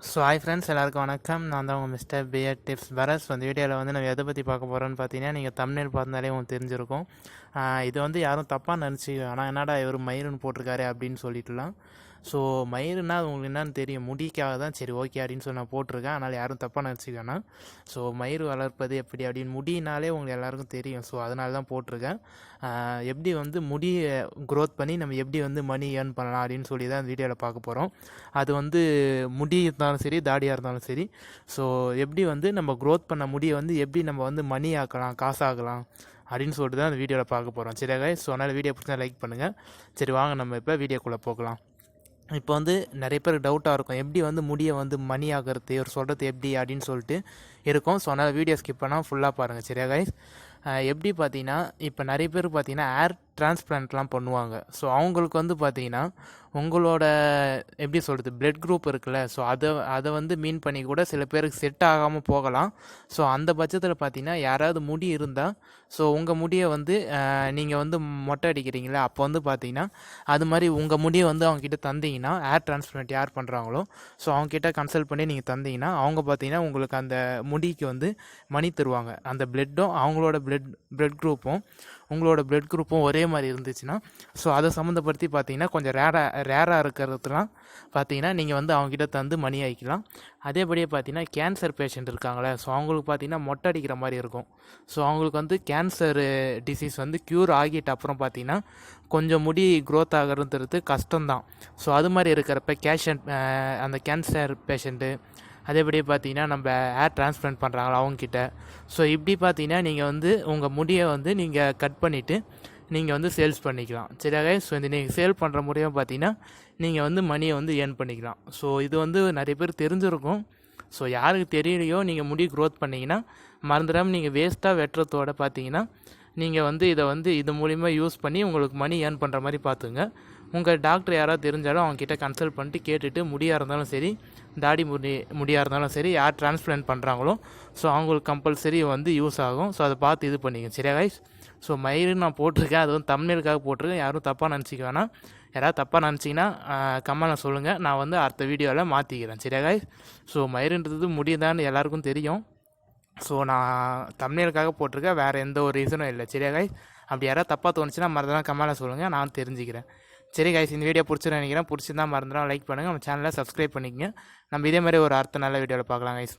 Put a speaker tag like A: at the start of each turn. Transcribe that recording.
A: Hi friends, எல்லாருக்கும் வணக்கம். நான் தான் உங்கள் மிஸ்டர் பிஎட் டிப்ஸ் பரஸ். அந்த வீடியோவில் வந்து நம்ம எதை பற்றி பார்க்க போகிறோன்னு பார்த்தீங்கன்னா, நீங்கள் தம்ப்நெயில் பார்த்தாலே உங்களுக்கு தெரிஞ்சிருக்கும். இது வந்து யாரும் தப்பாக நினச்சி ஆனால் என்னடா இவர் மயிருன்னு போட்டிருக்காரு அப்படின்னு சொல்லிட்டுலாம். ஸோ மயிருன்னா அது உங்களுக்கு என்னன்னு தெரியும், முடிக்காக தான். சரி ஓகே அப்படின்னு சொல்லி நான் போட்டிருக்கேன். அதனால் யாரும் தப்பாக நினச்சிக்க வேணாம். ஸோ மயிர் வளர்ப்பது எப்படி அப்படின்னு முடினாலே உங்களுக்கு எல்லாருக்கும் தெரியும். ஸோ அதனால தான் போட்டிருக்கேன். எப்படி வந்து முடியை க்ரோத் பண்ணி நம்ம எப்படி வந்து மணி ஏர்ன் பண்ணலாம் அப்படின்னு சொல்லி தான் இந்த வீடியோவில் பார்க்க போகிறோம். அது வந்து முடி இருந்தாலும் சரி, தாடியாக இருந்தாலும் சரி. ஸோ எப்படி வந்து நம்ம க்ரோத் பண்ண முடியை வந்து எப்படி நம்ம வந்து மணி ஆக்கலாம், காசாகலாம் அப்படின்னு சொல்லிட்டு தான் அந்த வீடியோவில் பார்க்க போகிறோம். சரி guys, ஸோ அதனால் வீடியோ பிடிச்சா லைக் பண்ணுங்கள். சரி வாங்க நம்ம இப்போ வீடியோக்குள்ளே போகலாம். இப்போ வந்து நிறைய பேருக்கு டவுட்டாக இருக்கும், எப்படி வந்து முடியை வந்து மணி ஆகிறது, இவர் சொல்கிறது எப்படி அப்படின்னு சொல்லிட்டு இருக்கும். ஸோ அதனால் வீடியோ ஸ்கிப் பண்ணால் ஃபுல்லாக பாருங்கள். சரியா கைஸ்? எப்படி பார்த்தீங்கன்னா, இப்போ நிறைய பேர் பார்த்தீங்கன்னா ஏர் டிரான்ஸ்பிளான்ட்லாம் பண்ணுவாங்க. ஸோ அவங்களுக்கு வந்து பார்த்தீங்கன்னா உங்களோட எப்படி சொல்கிறது பிளட் குரூப் இருக்குல்ல, ஸோ அதை வந்து மீன் பண்ணி கூட சில பேருக்கு செட் ஆகாமல் போகலாம். ஸோ அந்த பட்சத்தில் பார்த்தீங்கன்னா யாராவது முடி இருந்தால், ஸோ உங்கள் முடியை வந்து நீங்கள் வந்து மொட்டை அடிக்கிறீங்களா, அப்போ வந்து பார்த்தீங்கன்னா அது மாதிரி உங்கள் முடியை வந்து அவங்கக்கிட்ட தந்தீங்கன்னா, ஏர் டிரான்ஸ்பிளான்ட் யார் பண்ணுறாங்களோ ஸோ அவங்கக்கிட்ட கன்சல்ட் பண்ணி நீங்கள் தந்தீங்கன்னா அவங்க பார்த்தீங்கன்னா உங்களுக்கு அந்த முடிக்கு வந்து மணி தருவாங்க. அந்த பிளட்டும் அவங்களோட பிளட் குரூப்பும் உங்களோட பிளட் குரூப்பும் ஒரே மாதிரி இருந்துச்சுன்னா, ஸோ அதை சம்மந்தப்படுத்தி பார்த்தீங்கன்னா கொஞ்சம் ரேராக இருக்கிறதுலாம் பார்த்தீங்கன்னா நீங்கள் வந்து அவங்ககிட்ட தந்து மணி ஆகிக்கலாம். அதேபடியே பார்த்தீங்கன்னா கேன்சர் பேஷண்ட் இருக்காங்களே, ஸோ அவங்களுக்கு பார்த்தீங்கன்னா மொட்டை அடிக்கிற மாதிரி இருக்கும். ஸோ அவங்களுக்கு வந்து கேன்சர் டிசீஸ் வந்து க்யூர் ஆகிட்ட அப்புறம் பார்த்தீங்கன்னா கொஞ்சம் முடி க்ரோத் ஆகிறதுன்றது கஷ்டம்தான். ஸோ அது மாதிரி இருக்கிறப்ப அந்த கேன்சர் பேஷண்ட்டு, அதேபடி பார்த்தீங்கன்னா நம்ம ஏர் டிரான்ஸ்பிளான்ட் பண்ணுறாங்களா அவங்கக்கிட்ட. ஸோ இப்படி பார்த்தீங்கன்னா நீங்கள் வந்து உங்கள் முடியை வந்து நீங்கள் கட் பண்ணிவிட்டு நீங்கள் வந்து சேல்ஸ் பண்ணிக்கலாம். சரியாக? ஸோ இந்த நீங்கள் சேல் பண்ணுற முறையாக பார்த்தீங்கன்னா நீங்கள் வந்து மணியை வந்து ஏர்ன் பண்ணிக்கலாம். ஸோ இது வந்து நிறைய பேர் தெரிஞ்சிருக்கும். ஸோ யாருக்கு தெரியலையோ நீங்கள் முடி க்ரோத் பண்ணிங்கன்னா மறந்துடாமல் நீங்கள் வேஸ்ட்டாக வெட்டுறதோட பார்த்தீங்கன்னா நீங்கள் வந்து இதை வந்து இது மூலிமா யூஸ் பண்ணி உங்களுக்கு மணி ஏர்ன் பண்ணுற மாதிரி பார்த்துங்க. உங்கள் டாக்டர் யாராவது தெரிஞ்சாலும் அவங்கக்கிட்ட கன்சல்ட் பண்ணிட்டு கேட்டுட்டு, முடியாக இருந்தாலும் சரி, தாடி முடியாக இருந்தாலும் சரி, யார் டிரான்ஸ்பிளான்ட் பண்ணுறாங்களோ ஸோ அவங்களுக்கு கம்பல்சரி வந்து யூஸ் ஆகும். ஸோ அதை பார்த்து இது பண்ணிங்க. சரியா கைஸ்? ஸோ மயிறு நான் போட்டிருக்கேன், அது வந்து தம்ப்நெயிலுக்காக போட்டிருக்கேன். யாரும் தப்பாக நினச்சிக்க வேணாம். யாராவது தப்பாக நினச்சிங்கன்னா கமெண்ட்டில் சொல்லுங்கள், நான் வந்து அடுத்த வீடியோவில் மாற்றிக்கிறேன். சரியா கைஸ்? ஸோ மயிருன்றது முடியுதான்னு எல்லாருக்கும் தெரியும். ஸோ நான் தம்ப்நெயிலுக்காக போட்டிருக்கேன், வேறு எந்த ஒரு ரீசனும் இல்லை. சரியா கைஸ்? அப்படி யாராவது தப்பாக தோணுச்சுன்னா மறந்துடாம கமெண்ட்டில் சொல்லுங்கள், நான் தெரிஞ்சுக்கிறேன். சரி கைஸ், இந்த வீடியோ பிடிச்சிருன்னு நினைக்கிறேன். பிடிச்சிருந்தா மறந்துடாம லைக் பண்ணுங்கள், நம்ம சேனலை சப்ஸ்கிரைப் பண்ணிக்கங்க. நம்ம இதே மாதிரி ஒரு அடுத்த நல்ல வீடியோவில் பார்க்கலாம் கைஸ்.